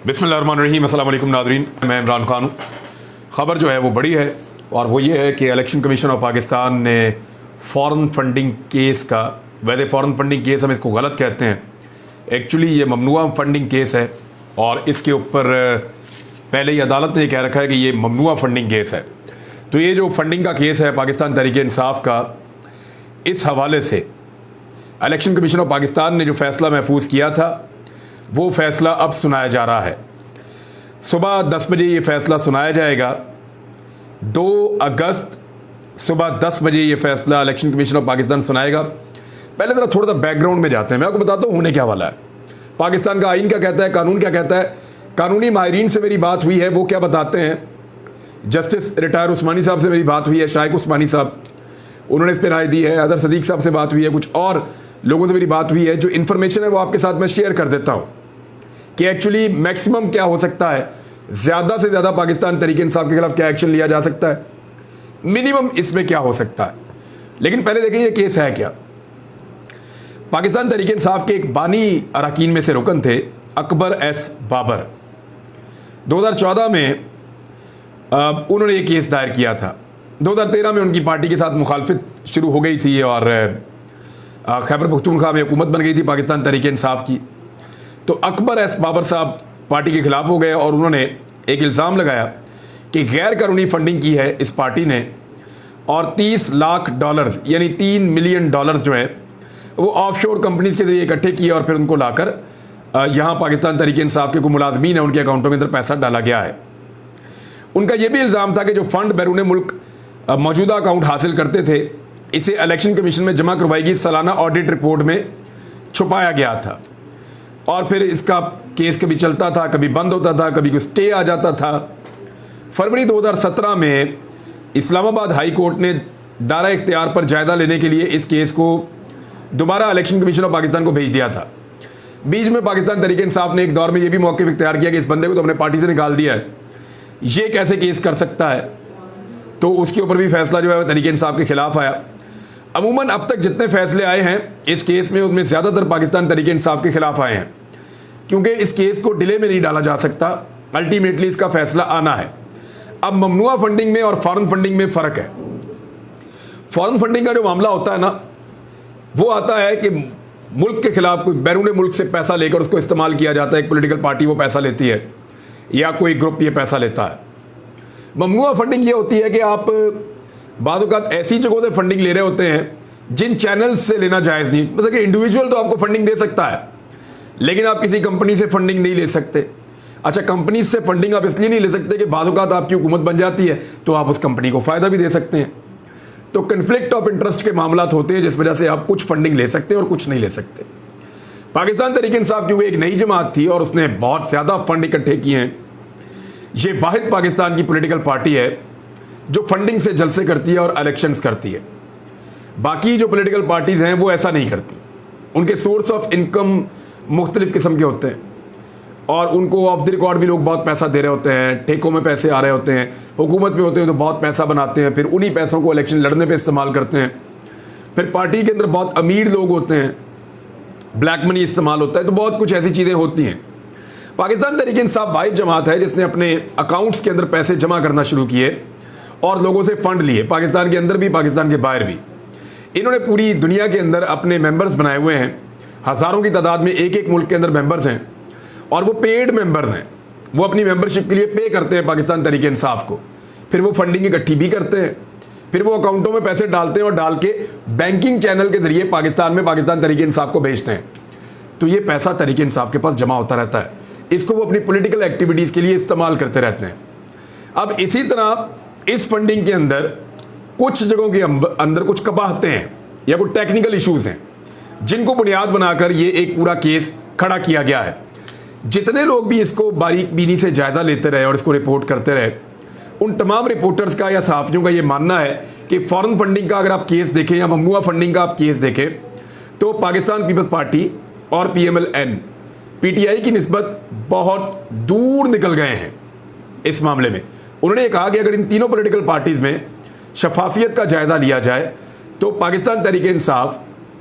बिस्मिल्लाहिर्रहमानिर्रहीम। अस्सलाम वालेकुम नाज़रीन, मैं इमरान खान हूँ। ख़बर जो है वो बड़ी है और वो ये है कि इलेक्शन कमीशन ऑफ पाकिस्तान ने फ़ॉरेन फंडिंग केस का, वैसे फ़ॉरेन फंडिंग केस हम इसको गलत कहते हैं, एक्चुअली ये ममनुआ फंडिंग केस है और इसके ऊपर पहले ही अदालत ने कह रखा है कि ये ममनुआ फंडिंग केस है। तो ये जो फंडिंग का केस है पाकिस्तान तहरीक-ए-इंसाफ का, इस हवाले से इलेक्शन कमीशन ऑफ पाकिस्तान ने जो फ़ैसला महफूज किया था वो फ़ैसला अब सुनाया जा रहा है। सुबह 10 बजे ये फ़ैसला सुनाया जाएगा। 2 अगस्त सुबह 10 बजे ये फ़ैसला इलेक्शन कमीशन ऑफ पाकिस्तान सुनाएगा। पहले ज़रा थोड़ा सा बैकग्राउंड में जाते हैं, मैं आपको बताता हूँ होने क्या वाला है। पाकिस्तान का आइन क्या कहता है, कानून क्या कहता है। कानूनी माहिरीन से मेरी बात हुई है, वो क्या बताते हैं। जस्टिस रिटायर उस्मानी साहब से मेरी बात हुई है, शाइक उस्मानी साहब, उन्होंने इस पर राय दी है। अदर सदीक साहब से बात हुई है, कुछ और लोगों से मेरी बात हुई है। जो इन्फॉर्मेशन है वो आपके साथ मैं शेयर कर देता हूँ कि एक्चुअली मैक्सिमम क्या हो सकता है, ज़्यादा से ज़्यादा पाकिस्तान तहरीक-ए-इंसाफ के खिलाफ क्या एक्शन लिया जा सकता है, मिनिमम इसमें क्या हो सकता है। लेकिन पहले देखें ये केस है क्या। पाकिस्तान तहरीक-ए-इंसाफ के एक बानी अरकान में से रुकन थे अकबर एस बाबर। 2014 में उन्होंने ये केस दायर किया था। 2013 में उनकी पार्टी के साथ मुखालफत शुरू हो गई थी और खैबर पख्तूनख्वा में हुकूमत बन गई थी पाकिस्तान तहरीक-ए-इंसाफ की। तो अकबर एस बाबर साहब पार्टी के खिलाफ हो गए और उन्होंने एक इल्ज़ाम लगाया कि गैर कानूनी फंडिंग की है इस पार्टी ने और $30 लाख यानी $3 मिलियन जो है वो ऑफशोर कंपनीज के जरिए इकट्ठे किए और फिर उनको लाकर यहाँ पाकिस्तान तहरीक-ए-इंसाफ के कोई मुलाजमीन है उनके अकाउंटों के अंदर पैसा डाला गया है। उनका यह भी इल्ज़ाम था कि जो फंड बैरून मुल्क मौजूदा अकाउंट हासिल करते थे, इसे इलेक्शन कमीशन में जमा करवाई गई सालाना ऑडिट रिपोर्ट में छुपाया गया था और फिर इसका केस कभी चलता था, कभी बंद होता था, कभी कोई स्टे आ जाता था। फरवरी 2017 में इस्लामाबाद हाई कोर्ट ने दायरा इख्तियार पर जायज़ा लेने के लिए इस केस को दोबारा इलेक्शन कमीशन ऑफ पाकिस्तान को भेज दिया था। बीच में पाकिस्तान तहरीक-ए-इंसाफ ने एक दौर में यह भी मौक़िफ़ इख्तियार किया कि इस बंदे को तो अपने पार्टी से निकाल दिया है, ये कैसे केस कर सकता है। तो उसके ऊपर भी फैसला जो है तहरीक-ए-इंसाफ के खिलाफ आया। अमूमन अब तक जितने फैसले आए हैं इस केस में, उनमें ज़्यादातर पाकिस्तान तहरीक-ए-इंसाफ के खिलाफ आए हैं, क्योंकि इस केस को डिले में नहीं डाला जा सकता, अल्टीमेटली इसका फैसला आना है। अब ममनुआ फंडिंग में और फॉरेन फंडिंग में फ़र्क है। फॉरेन फंडिंग का जो मामला होता है ना, वो आता है कि मुल्क के खिलाफ कोई बैरून मुल्क से पैसा लेकर उसको इस्तेमाल किया जाता है। एक पॉलिटिकल पार्टी वो पैसा लेती है या कोई ग्रुप ये पैसा लेता है। ममनुआ फंडिंग ये होती है कि आप बाज़ औक़ात ऐसी जगहों से फंडिंग ले रहे होते हैं जिन चैनल्स से लेना जायज़ नहीं। मतलब कि इंडिविजुअल तो आपको फंडिंग दे सकता है, लेकिन आप किसी कंपनी से फंडिंग नहीं ले सकते। अच्छा, कंपनी से फंडिंग आप इसलिए नहीं ले सकते कि बाज़ औक़ात आपकी हुकूमत बन जाती है तो आप उस कंपनी को फ़ायदा भी दे सकते हैं। तो कन्फ्लिक्ट ऑफ इंटरेस्ट के मामलात होते हैं, जिस वजह से आप कुछ फंडिंग ले सकते हैं और कुछ नहीं ले सकते। पाकिस्तान तहरीक-ए-इंसाफ क्योंकि एक नई जमात थी और उसने बहुत ज़्यादा फंड इकट्ठे किए हैं, ये वाहिद पाकिस्तान की पॉलिटिकल पार्टी है जो फंडिंग से जलसे करती है और इलेक्शंस करती है। बाकी जो पॉलिटिकल पार्टीज़ हैं वो ऐसा नहीं करती। उनके सोर्स ऑफ इनकम मुख्तलिफ किस्म के होते हैं और उनको ऑफ द रिकॉर्ड भी लोग बहुत पैसा दे रहे होते हैं, ठेकों में पैसे आ रहे होते हैं, हुकूमत में होते हैं तो बहुत पैसा बनाते हैं, फिर उन्हीं पैसों को इलेक्शन लड़ने पर इस्तेमाल करते हैं। फिर पार्टी के अंदर बहुत अमीर लोग होते हैं, ब्लैक मनी इस्तेमाल होता है, तो बहुत कुछ ऐसी चीज़ें होती हैं। पाकिस्तान तहरीक-ए-इंसाफ वाहिद जमात है जिसने अपने अकाउंट्स के अंदर पैसे जमा करना शुरू किए और लोगों से फंड लिए, पाकिस्तान के अंदर भी पाकिस्तान के बाहर भी। इन्होंने पूरी दुनिया के अंदर अपने मेंबर्स बनाए हुए हैं, हज़ारों की तादाद में एक एक मुल्क के अंदर मेंबर्स हैं और वो पेड मेंबर्स हैं। वो अपनी मेंबरशिप के लिए पे करते हैं पाकिस्तान तहरीक-ए-इंसाफ को, फिर वो फंडिंग इकट्ठी भी करते हैं, फिर वो अकाउंटों में पैसे डालते हैं और डाल के बैंकिंग चैनल के जरिए पाकिस्तान में पाकिस्तान तहरीक-ए-इंसाफ को भेजते हैं। तो ये पैसा तहरीक-ए-इंसाफ के पास जमा होता रहता है, इसको वो अपनी पॉलिटिकल एक्टिविटीज़ के लिए इस्तेमाल करते रहते हैं। अब इसी तरह इस फंडिंग के अंदर कुछ जगहों के अंदर कुछ कबाहतें हैं या कुछ टेक्निकल इश्यूज हैं जिनको बुनियाद बनाकर ये एक पूरा केस खड़ा किया गया है। जितने लोग भी इसको बारीक बीनी से जायज़ा लेते रहे और इसको रिपोर्ट करते रहे, उन तमाम रिपोर्टर्स का या सहाफ़ियों का ये मानना है कि फॉरेन फंडिंग का अगर आप केस देखें या ममनुआ फंडिंग का आप केस देखें तो पाकिस्तान पीपल्स पार्टी और PMLN PTI की निस्बत बहुत दूर निकल गए हैं इस मामले में। उन्होंने कहा कि अगर इन तीनों पॉलिटिकल पार्टीज़ में शफाफियत का जायज़ा लिया जाए तो पाकिस्तान तहरीक-ए-इंसाफ,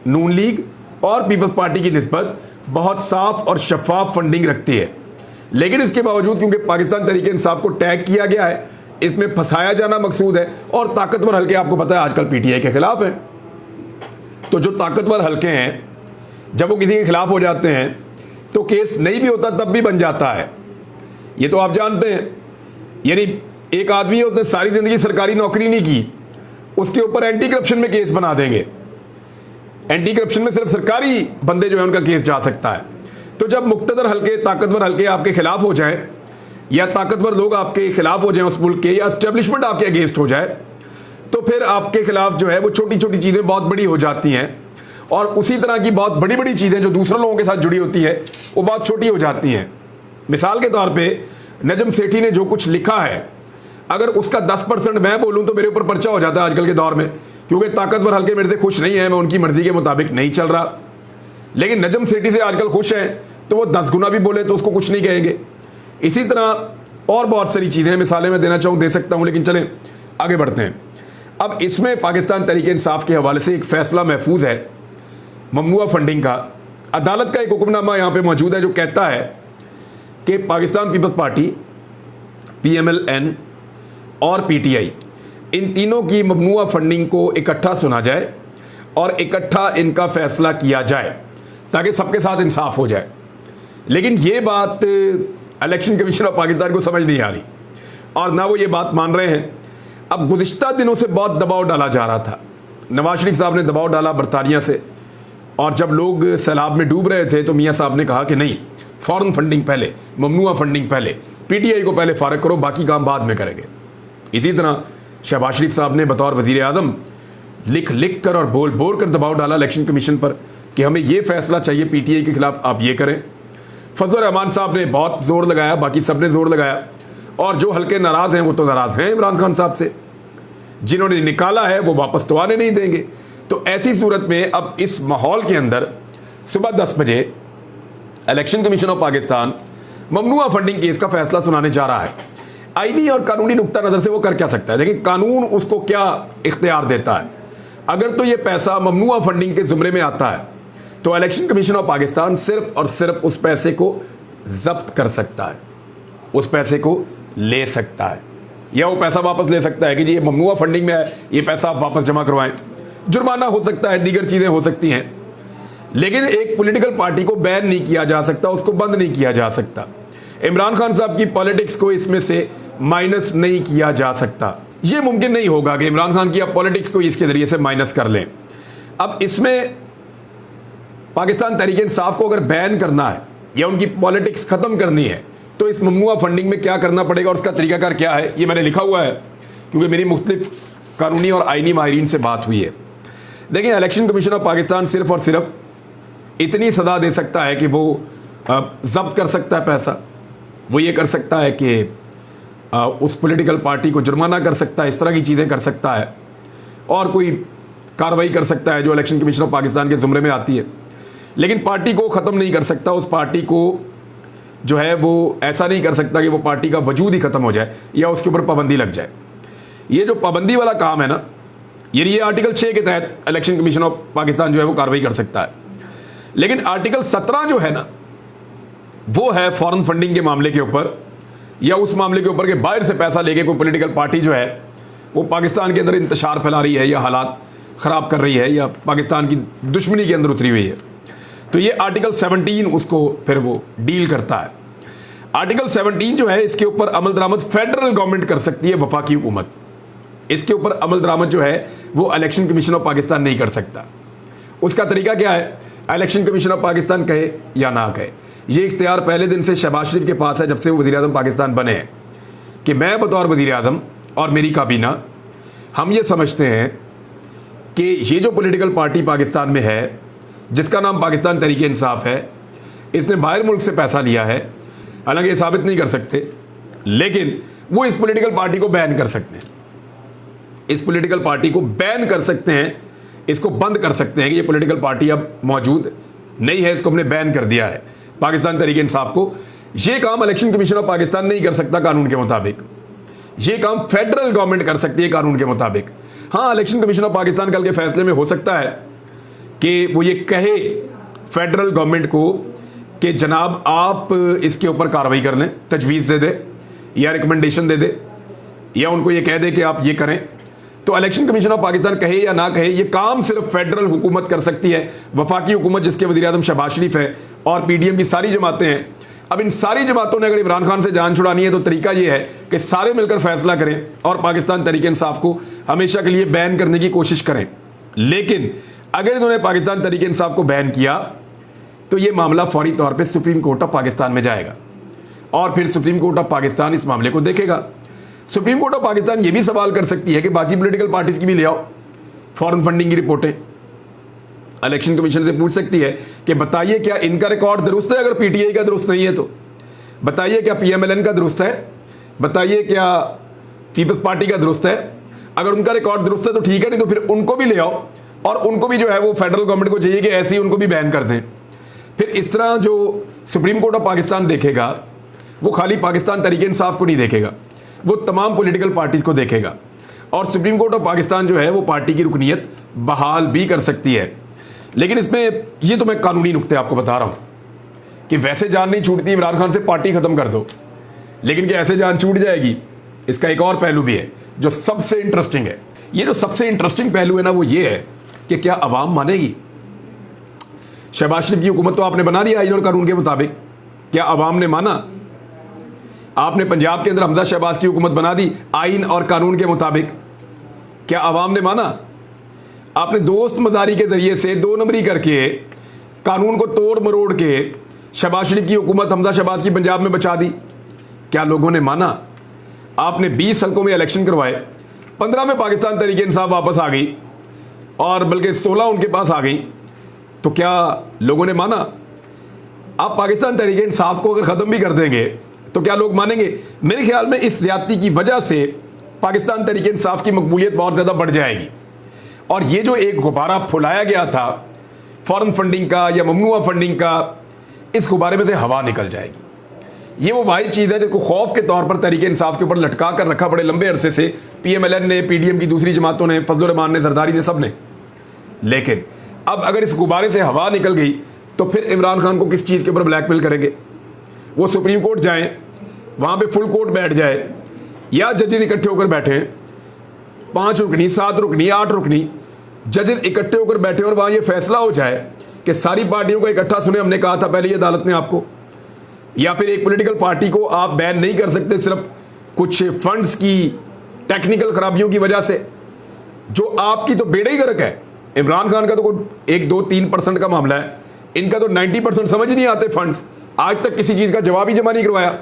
नून लीग और पीपल्स पार्टी की निस्बत बहुत साफ और शफाफ फंडिंग रखती है। लेकिन इसके बावजूद क्योंकि पाकिस्तान तहरीक इंसाफ को टैग किया गया है, इसमें फंसाया जाना मकसूद है, और ताकतवर हल्के आपको पता है आजकल पीटीआई के खिलाफ हैं। तो जो ताकतवर हल्के हैं जब वो किसी के खिलाफ हो जाते हैं तो केस नहीं भी होता तब भी बन जाता है, ये तो आप जानते हैं। यानी एक आदमी है, उसने सारी जिंदगी सरकारी नौकरी नहीं की, उसके ऊपर एंटी करप्शन में केस बना देंगे। एंटी करप्शन में सिर्फ सरकारी बंदे जो है उनका केस जा सकता है। तो जब मुक्तदर हल्के, ताकतवर हल्के आपके खिलाफ हो जाए, या ताकतवर लोग आपके खिलाफ हो जाएं उस मुल्क के, या एस्टेब्लिशमेंट आपके अगेंस्ट हो जाए, तो फिर आपके खिलाफ जो है वो छोटी छोटी चीजें बहुत बड़ी हो जाती हैं, और उसी तरह की बहुत बड़ी बड़ी चीजें जो दूसरे लोगों के साथ जुड़ी होती है वो बहुत छोटी हो जाती हैं। मिसाल के तौर पे नजम सेठी ने जो कुछ लिखा है, अगर उसका 10% मैं बोलूं तो मेरे ऊपर पर्चा हो जाता है आजकल के दौर में, क्योंकि ताकतवर हल्के मेरे से खुश नहीं है, मैं उनकी मर्जी के मुताबिक नहीं चल रहा। लेकिन नजम सेठी से आजकल खुश हैं तो वो 10 गुना भी बोले तो उसको कुछ नहीं कहेंगे। इसी तरह और बहुत सारी चीजें, मिसालें मैं देना चाहूं दे सकता हूं, लेकिन चलें आगे बढ़ते हैं। अब इसमें पाकिस्तान तहरीक इंसाफ के हवाले से एक फैसला महफूज है ममनुआ फंडिंग का। अदालत का एक हुक्मनामा यहां पे मौजूद है जो कहता है कि पाकिस्तान पीपल्स पार्टी, PMLN और PTI, इन तीनों की ममनुआ फंडिंग को इकट्ठा सुना जाए और इकट्ठा इनका फैसला किया जाए ताकि सबके साथ इंसाफ हो जाए। लेकिन ये बात इलेक्शन कमीशन ऑफ पाकिस्तान को समझ नहीं आ रही और ना वो ये बात मान रहे हैं। अब गुज़िश्ता दिनों से बहुत दबाव डाला जा रहा था, नवाज शरीफ साहब ने दबाव डाला बरतानिया से, और जब लोग सैलाब में डूब रहे थे तो मियाँ साहब ने कहा कि नहीं, फॉरेन फंडिंग पहले, ममनुआ फंडिंग पहले, PTI को पहले फारग करो, बाकी काम बाद में करेंगे। इसी तरह शहबाज शरीफ साहब ने बतौर वज़ीर आज़म लिख लिख कर और बोल बोल कर दबाव डाला इलेक्शन कमीशन पर कि हमें ये फैसला चाहिए, PTI के खिलाफ आप ये करें। फजल रहमान साहब ने बहुत जोर लगाया, बाकी सब ने जोर लगाया, और जो हल्के नाराज हैं वो तो नाराज हैं इमरान खान साहब से, जिन्होंने निकाला है वो वापस तो आने नहीं देंगे। तो ऐसी सूरत में अब इस माहौल के अंदर सुबह 10 बजे इलेक्शन कमीशन ऑफ पाकिस्तान ममनुआ फंडिंग केस का फैसला सुनाने जा रहा है। आईनी और कानूनी नुक्ता नजर से वो कर क्या सकता है, लेकिन कानून उसको क्या इख्तियार देता है। अगर तो ये पैसा ममनुआ फंडिंग के जुमरे में आता है तो इलेक्शन कमीशन ऑफ पाकिस्तान सिर्फ और सिर्फ उस पैसे को जब्त कर सकता है, उस पैसे को ले सकता है, या वो पैसा वापस ले सकता है कि जी ये ममनुआ फंडिंग में है, ये पैसा आप वापस जमा करवाएं। जुर्माना हो सकता है, दीगर चीजें हो सकती हैं, लेकिन एक पॉलिटिकल पार्टी को बैन नहीं किया जा सकता, उसको बंद नहीं किया जा सकता। इमरान खान साहब की पॉलिटिक्स को इसमें से माइनस नहीं किया जा सकता। यह मुमकिन नहीं होगा कि इमरान खान की आप पॉलिटिक्स को इसके जरिए से माइनस कर लें। अब इसमें पाकिस्तान तहरीक इंसाफ को अगर बैन करना है या उनकी पॉलिटिक्स खत्म करनी है तो इस ममनुआ फंडिंग में क्या करना पड़ेगा और उसका तरीकाकार क्या है, ये मैंने लिखा हुआ है क्योंकि मेरी मुख्तलिफ कानूनी और आईनी माहिरीन से बात हुई है। देखिए, इलेक्शन कमीशन ऑफ पाकिस्तान सिर्फ और सिर्फ इतनी सदा दे सकता है कि वो जब्त कर सकता है पैसा, वो ये कर सकता है कि उस पॉलिटिकल पार्टी को जुर्माना कर सकता है, इस तरह की चीज़ें कर सकता है, और कोई कार्रवाई कर सकता है जो इलेक्शन कमीशन ऑफ पाकिस्तान के जुमरे में आती है। लेकिन पार्टी को ख़त्म नहीं कर सकता, उस पार्टी को जो है वो ऐसा नहीं कर सकता कि वो पार्टी का वजूद ही ख़त्म हो जाए या उसके ऊपर पाबंदी लग जाए। ये जो पाबंदी वाला काम है ना, ये आर्टिकल 6 के तहत इलेक्शन कमीशन ऑफ पाकिस्तान जो है वो कार्रवाई कर सकता है। लेकिन आर्टिकल 17 जो है ना, वो है फॉरेन फंडिंग के मामले के ऊपर, या उस मामले के ऊपर कि बाहर से पैसा लेके कोई पॉलिटिकल पार्टी जो है वो पाकिस्तान के अंदर इंतशार फैला रही है या हालात ख़राब कर रही है या पाकिस्तान की दुश्मनी के अंदर उतरी हुई है। तो ये आर्टिकल 17 उसको फिर वो डील करता है। आर्टिकल 17 जो है इसके ऊपर अमल दरामद फेडरल गवर्नमेंट कर सकती है, वफाकी हुकूमत। इसके ऊपर अमल दरामद जो है वो इलेक्शन कमीशन ऑफ पाकिस्तान नहीं कर सकता। उसका तरीका क्या है, इलेक्शन कमीशन ऑफ पाकिस्तान कहे या ना कहे, ये इख्तियार पहले दिन से शहबाज शरीफ के पास है, जब से वो वज़ीर आज़म पाकिस्तान बने हैं, कि मैं बतौर वज़ीर आज़म और मेरी काबीना हम ये समझते हैं कि ये जो पॉलिटिकल पार्टी पाकिस्तान में है जिसका नाम पाकिस्तान तहरीक इंसाफ है, इसने बाहर मुल्क से पैसा लिया है। हालांकि ये साबित नहीं कर सकते, लेकिन वो इस पॉलिटिकल पार्टी को बैन कर सकते हैं, इस पॉलिटिकल पार्टी को बैन कर सकते हैं, इसको बंद कर सकते हैं कि ये पॉलिटिकल पार्टी अब मौजूद नहीं है, इसको हमने बैन कर दिया है। पाकिस्तान तहरीक इंसाफ को ये काम इलेक्शन कमीशन ऑफ पाकिस्तान नहीं कर सकता कानून के मुताबिक, ये काम फेडरल गवर्नमेंट कर सकती है कानून के मुताबिक। हाँ, इलेक्शन कमीशन ऑफ पाकिस्तान कल के फैसले में हो सकता है कि वो ये कहे फेडरल गवर्नमेंट को कि जनाब आप इसके ऊपर कार्रवाई कर लें, तजवीज़ दे दे या रिकमेंडेशन दे दे या उनको ये कह दे कि आप ये करें, तो इलेक्शन कमीशन ऑफ पाकिस्तान कहे या ना कहे, ये काम सिर्फ फेडरल हुकूमत कर सकती है। वफाकी हुकूमत जिसके वज़ीर-ए-आज़म शहबाज शरीफ है और पीडीएम की सारी जमातें हैं। अब इन सारी जमातों ने अगर इमरान खान से जान छुड़ानी है तो तरीका ये है कि सारे मिलकर फैसला करें और पाकिस्तान तहरीक इंसाफ को हमेशा के लिए बैन करने की कोशिश करें। लेकिन अगर इन्होंने पाकिस्तान तहरीक इंसाफ को बैन किया तो ये मामला फौरी तौर पर सुप्रीम कोर्ट ऑफ पाकिस्तान में जाएगा और फिर सुप्रीम कोर्ट ऑफ पाकिस्तान इस मामले को देखेगा। सुप्रीम कोर्ट ऑफ पाकिस्तान ये भी सवाल कर सकती है कि बाकी पॉलिटिकल पार्टीज की भी ले आओ फॉरेन फंडिंग की रिपोर्टें। इलेक्शन कमीशन से पूछ सकती है कि बताइए क्या इनका रिकॉर्ड दुरुस्त है, अगर पीटीआई का दुरुस्त नहीं है तो बताइए क्या पीएमएलएन का दुरुस्त है, बताइए क्या पीपल्स पार्टी का दुरुस्त है। अगर उनका रिकॉर्ड दुरुस्त है तो ठीक है, नहीं तो फिर उनको भी ले आओ और उनको भी जो है वो फेडरल गवर्नमेंट को चाहिए कि ऐसे ही उनको भी बैन कर दें। फिर इस तरह जो सुप्रीम कोर्ट ऑफ पाकिस्तान देखेगा वो खाली पाकिस्तान तहरीक इंसाफ को नहीं देखेगा, वो तमाम पॉलिटिकल पार्टीज को देखेगा और सुप्रीम कोर्ट ऑफ पाकिस्तान जो है वो पार्टी की रुकनीत बहाल भी कर सकती है। लेकिन इसमें ये तो मैं कानूनी नुक्ते आपको बता रहा हूं कि वैसे जान नहीं छूटती इमरान खान से पार्टी खत्म कर दो, लेकिन क्या ऐसे जान छूट जाएगी, इसका एक और पहलू भी है जो सबसे इंटरेस्टिंग है। ये जो सबसे इंटरेस्टिंग पहलू है ना वो ये है कि क्या अवाम मानेगी। शहबाज शरीफ की हुकूमत तो आपने बना लिया आईन और कानून के मुताबिक, क्या अवाम ने माना? आपने पंजाब के अंदर हमजा शहबाज की हुकूमत बना दी आईन और कानून के मुताबिक, क्या अवाम ने माना? आपने दोस्त मजारी के जरिए से 2 नंबरी करके कानून को तोड़ मरोड़ के शहबाज शरीफ की हुकूमत हमजा शहबाज की पंजाब में बचा दी, क्या लोगों ने माना? आपने 20 हल्कों में इलेक्शन करवाए, 15 में पाकिस्तान तहरीक इंसाफ वापस आ गई और बल्कि 16 उनके पास आ गई, तो क्या लोगों ने माना? आप पाकिस्तान तहरीक इंसाफ को अगर ख़त्म भी कर देंगे तो क्या लोग मानेंगे? मेरे ख्याल में इस ज्यादती की वजह से पाकिस्तान तहरीक इंसाफ की मकबूलियत बहुत ज़्यादा बढ़ जाएगी और ये जो एक गुब्बारा फुलाया गया था फॉरेन फंडिंग का या ममनुआ फंडिंग का, इस गुब्बारे में से हवा निकल जाएगी। ये वो वाहिद चीज़ है जिसको खौफ के तौर पर तहरीक इंसाफ के ऊपर लटका कर रखा बड़े लंबे अरसे से पीएमएलएन ने, पीडीएम की दूसरी जमातों ने, फजल रहमान ने, जरदारी ने, सब ने। लेकिन अब अगर इस गुब्बारे से हवा निकल गई तो फिर इमरान खान को किस चीज़ के ऊपर ब्लैकमेल करेंगे? वो सुप्रीम कोर्ट जाएं, वहाँ पे फुल कोर्ट बैठ जाए या जजेस इकट्ठे होकर बैठे, 5 रुकनी, 7 रुकनी, 8 रुकनी जजेस इकट्ठे होकर बैठे और वहाँ ये फैसला हो जाए कि सारी पार्टियों को इकट्ठा सुने, हमने कहा था पहले ये अदालत ने आपको, या फिर एक पॉलिटिकल पार्टी को आप बैन नहीं कर सकते सिर्फ कुछ फंड्स की टेक्निकल खराबियों की वजह से, जो आपकी तो बेड़ा ही गर्क है। इमरान खान का तो कोई 1-2-3% का मामला है, इनका तो 90% समझ ही नहीं आते फंड्स। आज तक किसी चीज़ का जवाब ही जमा नहीं करवाया,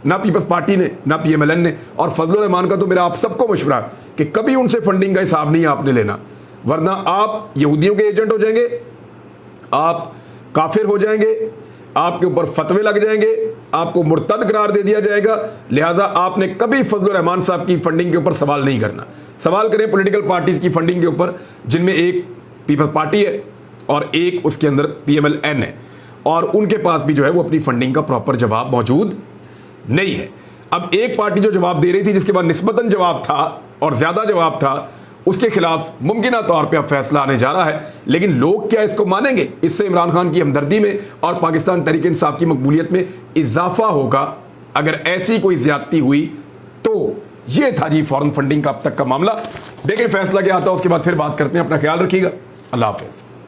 ना पीपल्स पार्टी ने, ना पीएमएलएन ने। और फजल रहमान का तो मेरा आप सबको मशवरा कि कभी उनसे फंडिंग का हिसाब नहीं आपने लेना, वरना आप यहूदियों के एजेंट हो जाएंगे, आप काफिर हो जाएंगे, आपके ऊपर फतवे लग जाएंगे, आपको मुर्तद करार दे दिया जाएगा। लिहाजा आपने कभी फजल रहमान साहब की फंडिंग के ऊपर सवाल नहीं करना। सवाल करें पॉलिटिकल पार्टीज की फंडिंग के ऊपर, जिनमें एक पीपल्स पार्टी है और एक उसके अंदर पीएमएलएन है, और उनके पास भी जो है वो अपनी फंडिंग का प्रॉपर जवाब मौजूद नहीं है। अब एक पार्टी जो जवाब दे रही थी, जिसके बाद निस्बतन जवाब था और ज्यादा जवाब था, उसके खिलाफ मुमकिना तौर पे अब फैसला आने जा रहा है। लेकिन लोग क्या इसको मानेंगे? इससे इमरान खान की हमदर्दी में और पाकिस्तान तहरीक इंसाफ की मकबूलियत में इजाफा होगा। अगर ऐसी कोई ज्यादती हुई तो ये था जी फॉरेन फंडिंग का अब तक का मामला। देखें फैसला क्या आता है, उसके बाद फिर बात करते हैं। अपना ख्याल रखिएगा। अल्लाह हाफिज।